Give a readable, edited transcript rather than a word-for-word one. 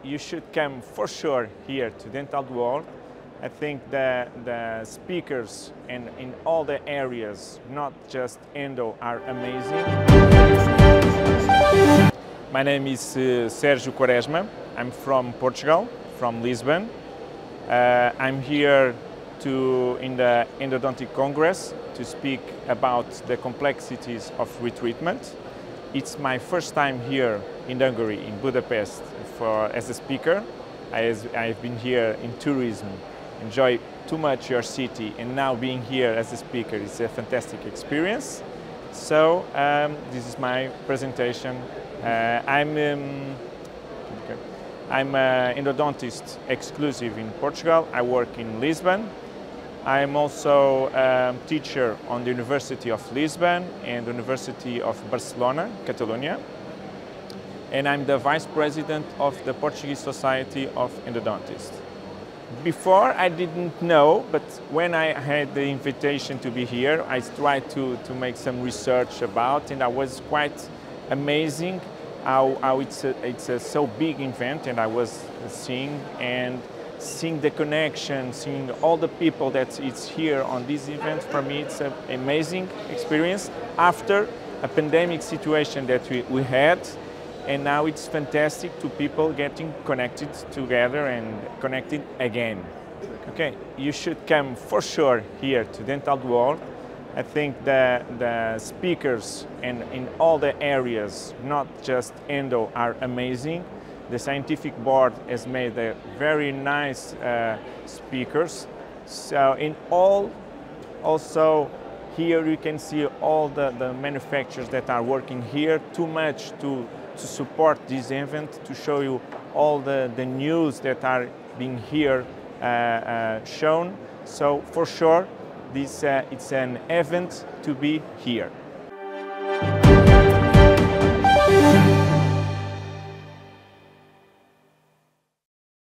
you should come for sure here to DentalWorld. I think the speakers in all the areas, not just endo, are amazing. My name is Sergio Quaresma. I'm from Portugal, from Lisbon. I'm here in the Endodontics Congress to speak about the complexities of retreatment. It's my first time here in Hungary, in Budapest, as a speaker. I've been here in tourism, enjoy too much your city, and now being here as a speaker is a fantastic experience. So this is my presentation. I'm an endodontist exclusive in Portugal. I work in Lisbon. I'm also a teacher on the University of Lisbon and the University of Barcelona, Catalonia. And I'm the Vice President of the Portuguese Society of Endodontists. Before I didn't know, but when I had the invitation to be here, I tried to make some research about, and I was quite amazing how it's a so big event, and I was seeing the connection, seeing all the people that it's here on this event. For me, it's an amazing experience after a pandemic situation that we had, and now it's fantastic to people getting connected together and connected again. Okay, you should come for sure here to DentalWorld. I think the speakers in all the areas, not just endo, are amazing. The scientific board has made a very nice speakers. So also here you can see all the manufacturers that are working here too much to support this event, to show you all the news that are being here shown. So for sure, it's an event to be here.